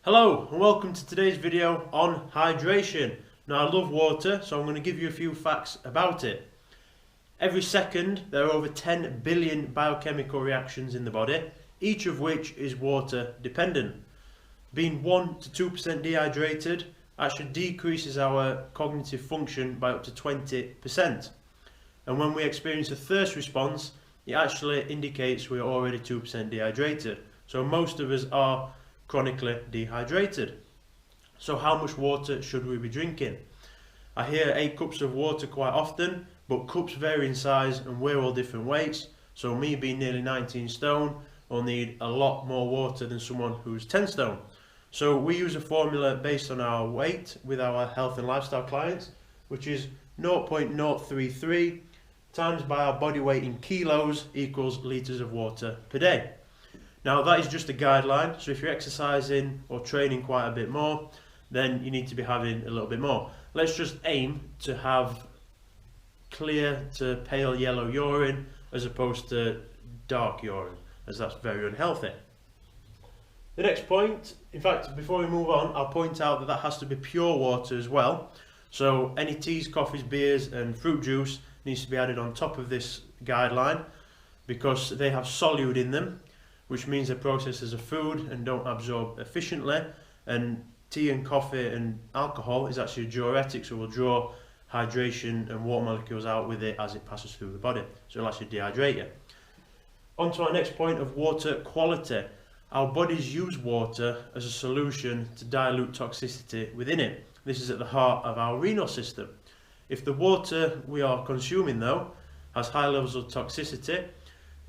Hello and welcome to today's video on hydration. Now I love water, so I'm going to give you a few facts about it. Every second there are over 10 billion biochemical reactions in the body, each of which is water dependent. Being 1 to 2% dehydrated actually decreases our cognitive function by up to 20%. And when we experience a thirst response, it actually indicates we're already 2% dehydrated. So most of us are chronically dehydrated. So how much water should we be drinking? I hear 8 cups of water quite often, but cups vary in size and we're all different weights. So me being nearly 19 stone will need a lot more water than someone who's 10 stone. So we use a formula based on our weight with our health and lifestyle clients, which is 0.033 times by our body weight in kilos equals litres of water per day. Now that is just a guideline, so if you're exercising or training quite a bit more, then you need to be having a little bit more. Let's just aim to have clear to pale yellow urine as opposed to dark urine, as that's very unhealthy. The next point, in fact before we move on, I'll point out that has to be pure water as well. So any teas, coffees, beers and fruit juice needs to be added on top of this guideline because they have solute in them, which means they're processed as a food and don't absorb efficiently, and tea and coffee and alcohol is actually a diuretic, so will draw hydration and water molecules out with it as it passes through the body, so it'll actually dehydrate you. On to our next point of water quality. Our bodies use water as a solution to dilute toxicity within it. This is at the heart of our renal system. If the water we are consuming though has high levels of toxicity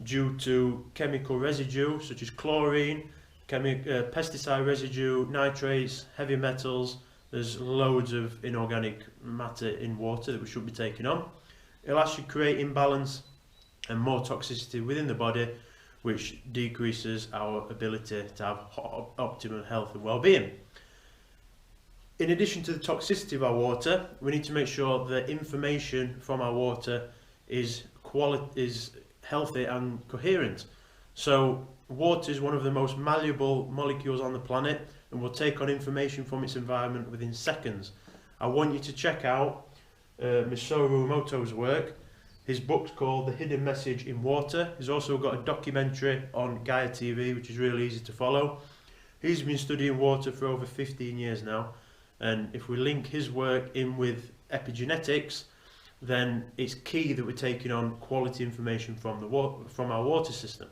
due to chemical residue such as chlorine, pesticide residue, nitrates, heavy metals, there's loads of inorganic matter in water that we should be taking on. It'll actually create imbalance and more toxicity within the body, which decreases our ability to have optimum health and well-being. In addition to the toxicity of our water, we need to make sure the information from our water is healthy and coherent. So water is one of the most malleable molecules on the planet and will take on information from its environment within seconds. I want you to check out Masaru Emoto's work. His book's called The Hidden Message in Water. He's also got a documentary on Gaia TV, which is really easy to follow. He's been studying water for over 15 years now, and if we link his work in with epigenetics, then it's key that we're taking on quality information from our water system.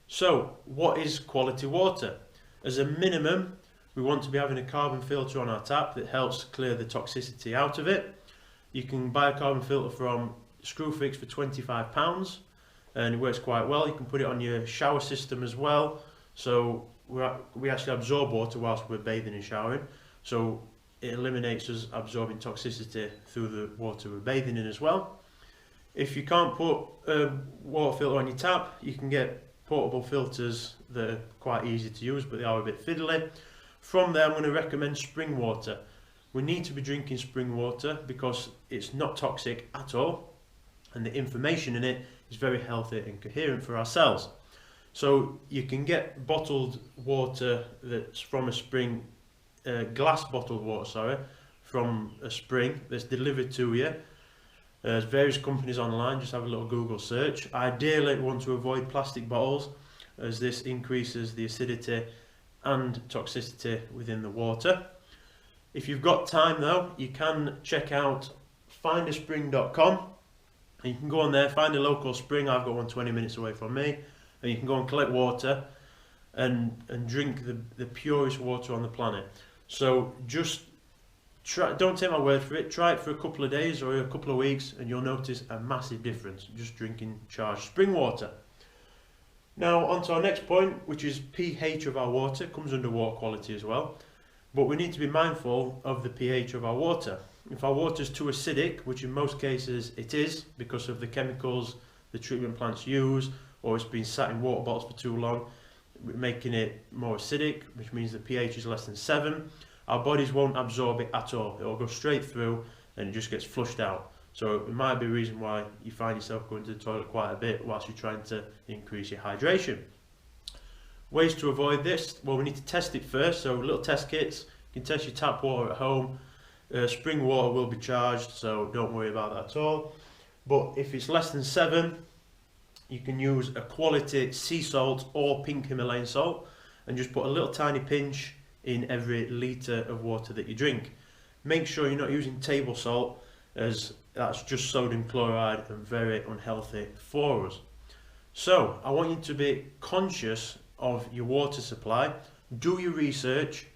So what is quality water? As a minimum, we want to be having a carbon filter on our tap that helps clear the toxicity out of it. You can buy a carbon filter from Screwfix for £25 and it works quite well. You can put it on your shower system as well, so we actually absorb water whilst we're bathing and showering, so it eliminates us absorbing toxicity through the water we're bathing in as well. If you can't put a water filter on your tap, you can get portable filters that are quite easy to use, but they are a bit fiddly. From there I'm going to recommend spring water. We need to be drinking spring water because it's not toxic at all and the information in it is very healthy and coherent for our cells. So you can get bottled water that's from a spring, glass bottled water, from a spring that's delivered to you. There's various companies online, just have a little Google search. Ideally we want to avoid plastic bottles as this increases the acidity and toxicity within the water. If you've got time though, you can check out findaspring.com and you can go on there, find a local spring. I've got one 20 minutes away from me, and you can go and collect water and drink the purest water on the planet. So just try, don't take my word for it, try it for a couple of days or a couple of weeks and you'll notice a massive difference just drinking charged spring water. Now on to our next point, which is pH of our water. It comes under water quality as well. But we need to be mindful of the pH of our water. If our water is too acidic, which in most cases it is because of the chemicals the treatment plants use, or it's been sat in water bottles for too long, making it more acidic, which means the pH is less than 7. our bodies won't absorb it at all. It will go straight through and it just gets flushed out. So it might be a reason why you find yourself going to the toilet quite a bit whilst you're trying to increase your hydration. Ways to avoid this, well, we need to test it first. So little test kits, you can test your tap water at home. Spring water will be charged, so don't worry about that at all. But if it's less than 7, you can use a quality sea salt or pink Himalayan salt and just put a little tiny pinch in every litre of water that you drink. Make sure you're not using table salt, as that's just sodium chloride and very unhealthy for us. So I want you to be conscious of your water supply. Do your research.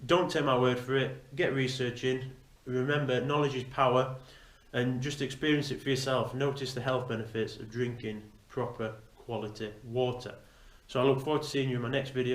Don't take my word for it. Get researching. Remember, knowledge is power, and just experience it for yourself. Notice the health benefits of drinking proper quality water. So I look forward to seeing you in my next video.